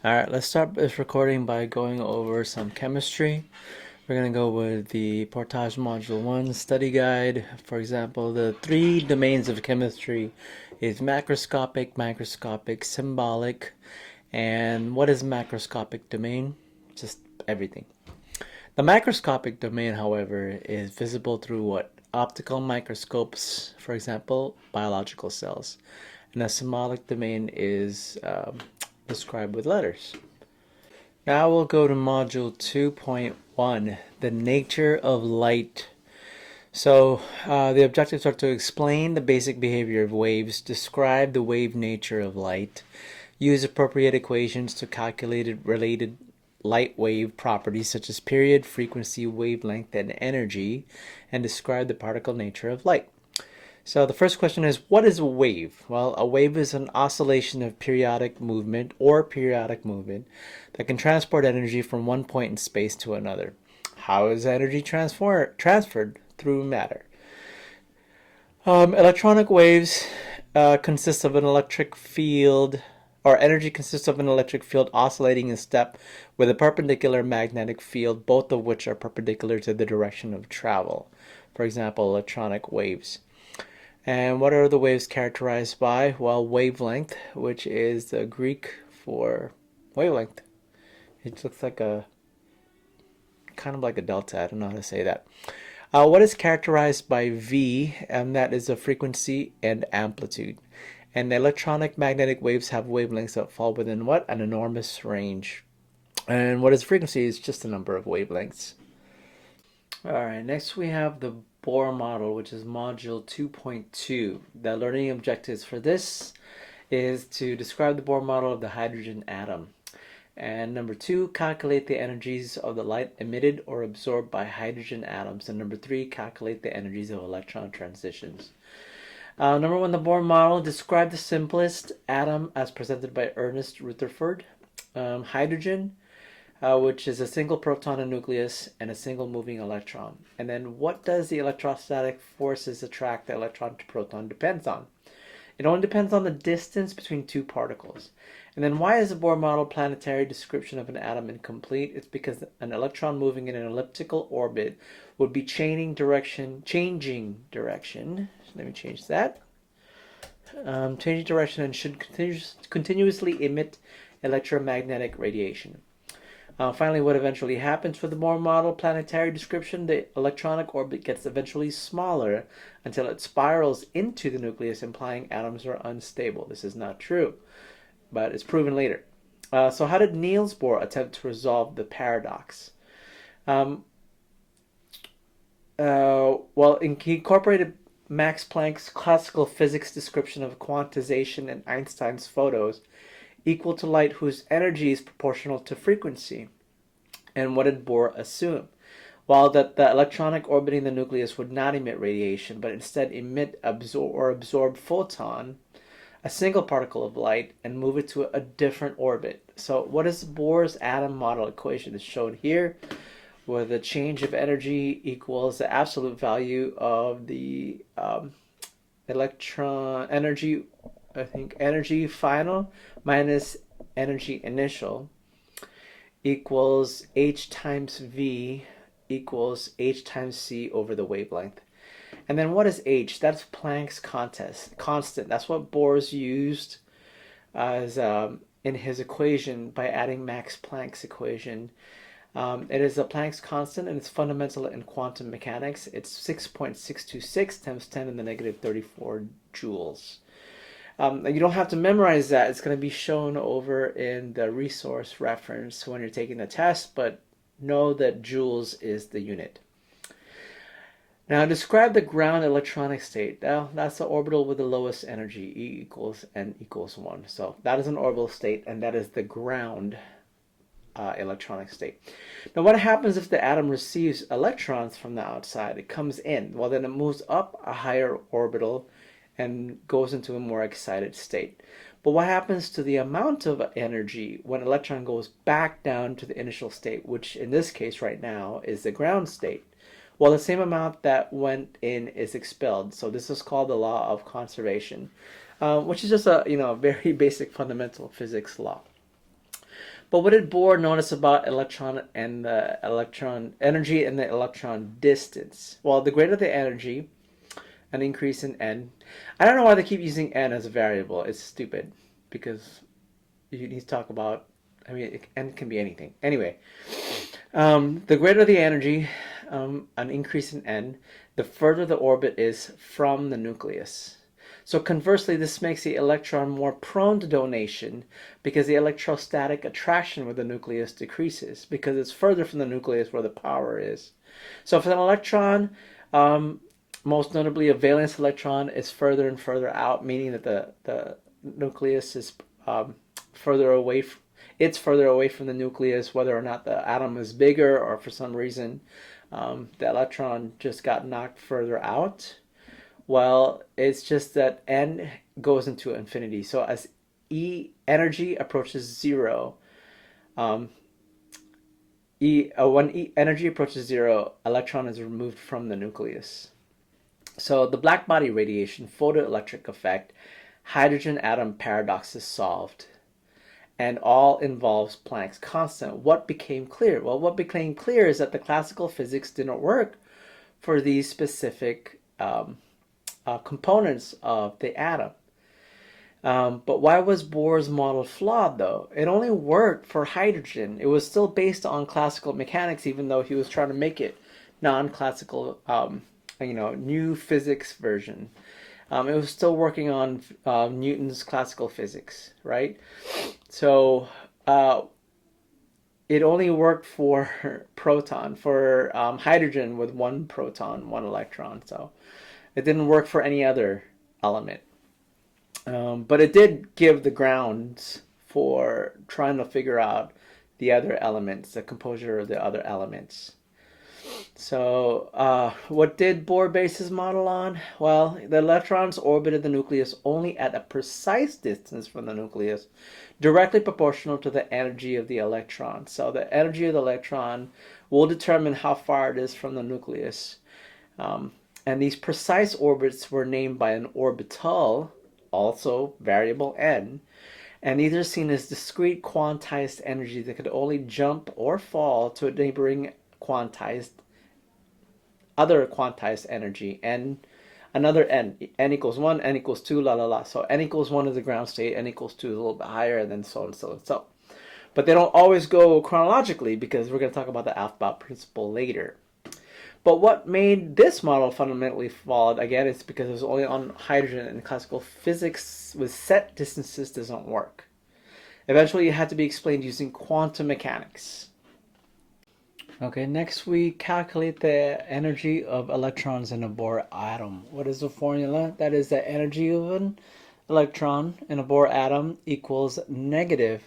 All right, let's start this recording by going over some chemistry. We're going to go with the Portage Module 1 study guide. For example, the three domains of chemistry is macroscopic, microscopic, symbolic. And what is macroscopic domain? Just everything. The macroscopic domain, however, is visible through what? Optical microscopes, for example, biological cells. And the symbolic domain is described with letters. Now we'll go to Module 2.1, the nature of light. So the objectives are to explain the basic behavior of waves, describe the wave nature of light, use appropriate equations to calculate related light wave properties such as period, frequency, wavelength, and energy, and describe the particle nature of light. So the first question is, what is a wave? Well, a wave is an oscillation of periodic movement that can transport energy from one point in space to another. How is energy transferred? Through matter. Electronic waves consist of an electric field, or energy consists of an electric field oscillating in step with a perpendicular magnetic field, both of which are perpendicular to the direction of travel. For example, electronic waves. And what are the waves characterized by? Well, wavelength, which is the Greek for wavelength. It looks like a kind of like a delta. I don't know how to say that. What is characterized by V, and that is the frequency and amplitude. And electronic magnetic waves have wavelengths that fall within what? An enormous range. And what is frequency? Is just the number of wavelengths. All right, next we have the Bohr model, which is module 2.2. The learning objectives for this is to describe the Bohr model of the hydrogen atom. And number 2, calculate the energies of the light emitted or absorbed by hydrogen atoms. And number 3, calculate the energies of electron transitions. Number 1, the Bohr model. Describe the simplest atom as presented by Ernest Rutherford. Hydrogen, which is a single proton and nucleus and a single moving electron. And then what does the electrostatic forces attract the electron to proton depends on? It only depends on the distance between two particles. And then why is the Bohr model planetary description of an atom incomplete? It's because an electron moving in an elliptical orbit would be changing direction. Let me change that. Changing direction and should continuously emit electromagnetic radiation. Finally, what eventually happens for the Bohr model planetary description, the electronic orbit gets eventually smaller until it spirals into the nucleus, implying atoms are unstable. This is not true, but it's proven later. So how did Niels Bohr attempt to resolve the paradox? Well, he incorporated Max Planck's classical physics description of quantization and Einstein's photons equal to light whose energy is proportional to frequency. And what did Bohr assume? Well, that the electronic orbiting the nucleus would not emit radiation, but instead absorb photon, a single particle of light, and move it to a different orbit. So what is Bohr's atom model equation? It's shown here, where the change of energy equals the absolute value of the electron energy, energy final minus energy initial equals h times v equals h times c over the wavelength. And then what is h? That's Planck's constant. That's what Bohr's used as in his equation by adding Max Planck's equation. It is a Planck's constant, and it's fundamental in quantum mechanics. It's 6.626 times 10 in the negative 34 joules. You don't have to memorize that. It's going to be shown over in the resource reference when you're taking the test, but know that joules is the unit. Now describe the ground electronic state. Now that's the orbital with the lowest energy, E equals N equals 1. So that is an orbital state, and that is the ground electronic state. Now what happens if the atom receives electrons from the outside? It comes in. Well, then it moves up a higher orbital and goes into a more excited state. But what happens to the amount of energy when an electron goes back down to the initial state, which in this case right now is the ground state? Well, the same amount that went in is expelled. So this is called the law of conservation, which is just a very basic fundamental physics law. But what did Bohr notice about electron and the electron energy and the electron distance? Well, the greater the energy, an increase in n. I don't know why they keep using n as a variable. It's stupid because you need to talk about. I mean, n can be anything. Anyway, the greater the energy, an increase in n, the further the orbit is from the nucleus. So conversely, this makes the electron more prone to donation because the electrostatic attraction with the nucleus decreases because it's further from the nucleus where the power is. So if an electron, most notably a valence electron, is further and further out, meaning that the nucleus is further away it's further away from the nucleus, whether or not the atom is bigger or for some reason the electron just got knocked further out. Well, it's just that n goes into infinity. So as energy approaches zero, when energy approaches zero, electron is removed from the nucleus. So the black body radiation, photoelectric effect, hydrogen atom paradox is solved, and all involves Planck's constant. What became clear? Well, what became clear is that the classical physics didn't work for these specific components of the atom. But why was Bohr's model flawed, though? It only worked for hydrogen. It was still based on classical mechanics, even though he was trying to make it non-classical, new physics version. It was still working on Newton's classical physics, right? So it only worked for hydrogen with one proton, one electron. So it didn't work for any other element. But it did give the grounds for trying to figure out the other elements, the composure of the other elements. So what did Bohr base his model on? Well, the electrons orbited the nucleus only at a precise distance from the nucleus, directly proportional to the energy of the electron. So the energy of the electron will determine how far it is from the nucleus. And these precise orbits were named by an orbital, also variable n, and these are seen as discrete quantized energy that could only jump or fall to a neighboring other quantized energy, and another n equals 1, n equals 2, la la la. So n equals 1 is the ground state, n equals 2 is a little bit higher, and then so and so and so. But they don't always go chronologically because we're going to talk about the Aufbau principle later. But what made this model fundamentally flawed, again, is because it was only on hydrogen, and classical physics with set distances doesn't work. Eventually, it had to be explained using quantum mechanics. Okay, next we calculate the energy of electrons in a Bohr atom. What is the formula? That is the energy of an electron in a Bohr atom equals negative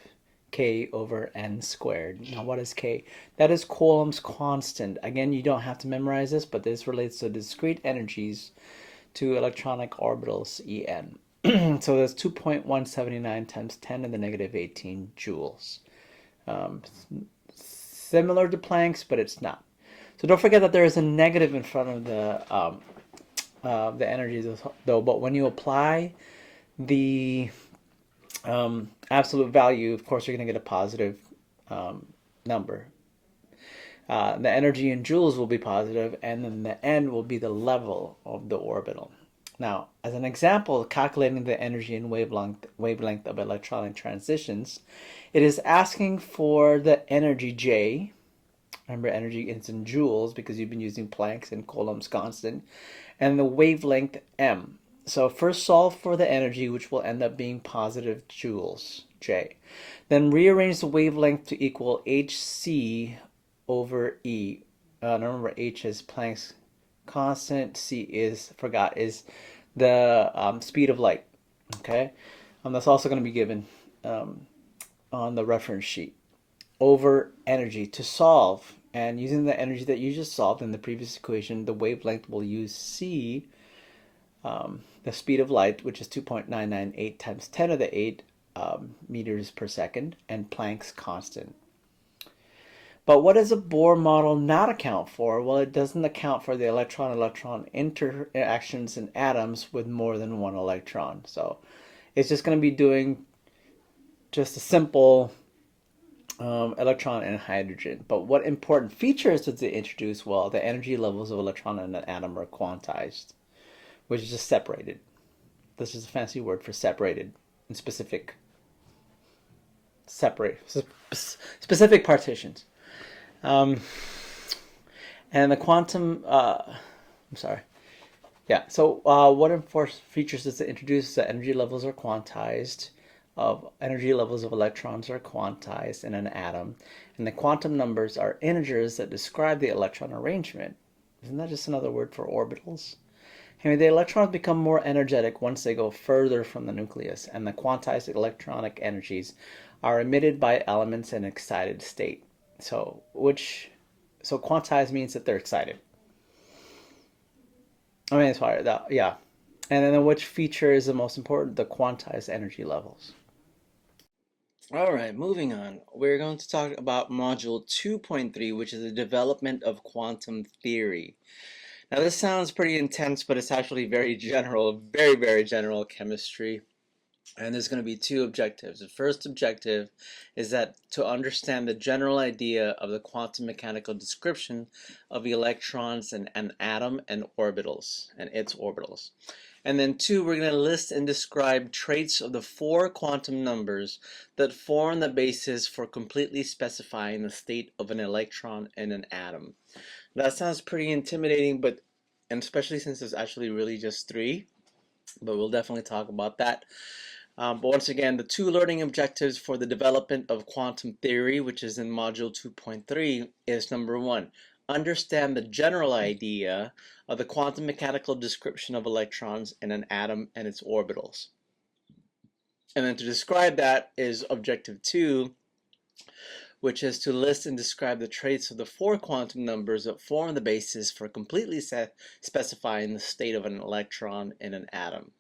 K over n squared. Now what is K? That is Coulomb's constant. Again, you don't have to memorize this, but this relates to discrete energies to electronic orbitals En. So that's 2.179 times 10 to the negative 18 joules. Similar to Planck's, but it's not. So don't forget that there is a negative in front of the energy though, but when you apply the absolute value, of course, you're going to get a positive number. The energy in joules will be positive, and then the n will be the level of the orbital. Now, as an example, calculating the energy and wavelength of electronic transitions, it is asking for the energy J. Remember, energy is in joules because you've been using Planck's and Coulomb's constant, and the wavelength m. So first solve for the energy, which will end up being positive joules, J. Then rearrange the wavelength to equal hc over E. Remember, h is Planck's constant, c is the speed of light. Okay, that's also going to be given on the reference sheet. Over energy to solve, and using the energy that you just solved in the previous equation, the wavelength will use c, the speed of light, which is 2.998 times 10 to the 8 meters per second, and Planck's constant. But what does a Bohr model not account for? Well, it doesn't account for the electron-electron interactions in atoms with more than one electron. So it's just going to be doing just a simple electron and hydrogen. But what important features does it introduce? Well, the energy levels of electron in an atom are quantized, which is just separated. This is a fancy word for separated and specific specific partitions. And the quantum, I'm sorry. Yeah, so what important features does it introduce? The energy levels are quantized. Energy levels of electrons are quantized in an atom. And the quantum numbers are integers that describe the electron arrangement. Isn't that just another word for orbitals? Anyway, the electrons become more energetic once they go further from the nucleus, and the quantized electronic energies are emitted by elements in excited state. So quantized means that they're excited. I mean, sorry, yeah. And then which feature is the most important? The quantized energy levels. All right, moving on. We're going to talk about Module 2.3, which is the development of quantum theory. Now, this sounds pretty intense, but it's actually very general, very, very general chemistry. And there's going to be two objectives. The first objective is that to understand the general idea of the quantum mechanical description of the electrons and an atom and orbitals and its orbitals. And then two, we're going to list and describe traits of the four quantum numbers that form the basis for completely specifying the state of an electron in an atom. That sounds pretty intimidating, and especially since it's actually really just three, but we'll definitely talk about that. But once again, the two learning objectives for the development of quantum theory, which is in Module 2.3, is number one, understand the general idea of the quantum mechanical description of electrons in an atom and its orbitals. And then to describe that is objective two, which is to list and describe the traits of the four quantum numbers that form the basis for completely specifying the state of an electron in an atom.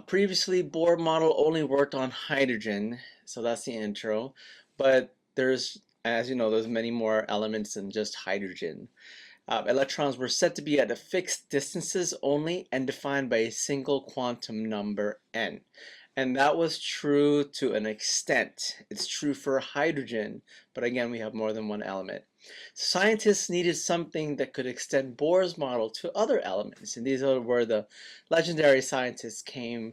Previously, Bohr model only worked on hydrogen, so that's the intro, but there's, as you know, there's many more elements than just hydrogen. Electrons were said to be at fixed distances only and defined by a single quantum number n. And that was true to an extent. It's true for hydrogen, but again, we have more than one element. Scientists needed something that could extend Bohr's model to other elements, and these are where the legendary scientists came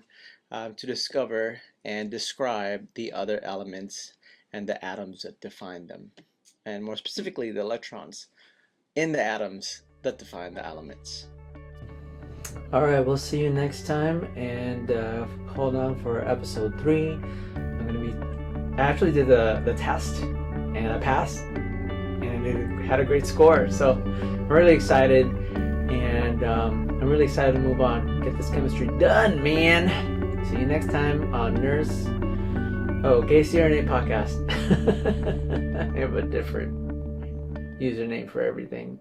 to discover and describe the other elements and the atoms that define them, and more specifically the electrons in the atoms that define the elements. All right, we'll see you next time, and hold on for episode 3. I actually did the test, and I passed, and it had a great score. So I'm really excited, and I'm really excited to move on, get this chemistry done, man. See you next time on KCRNA podcast. I have a different username for everything.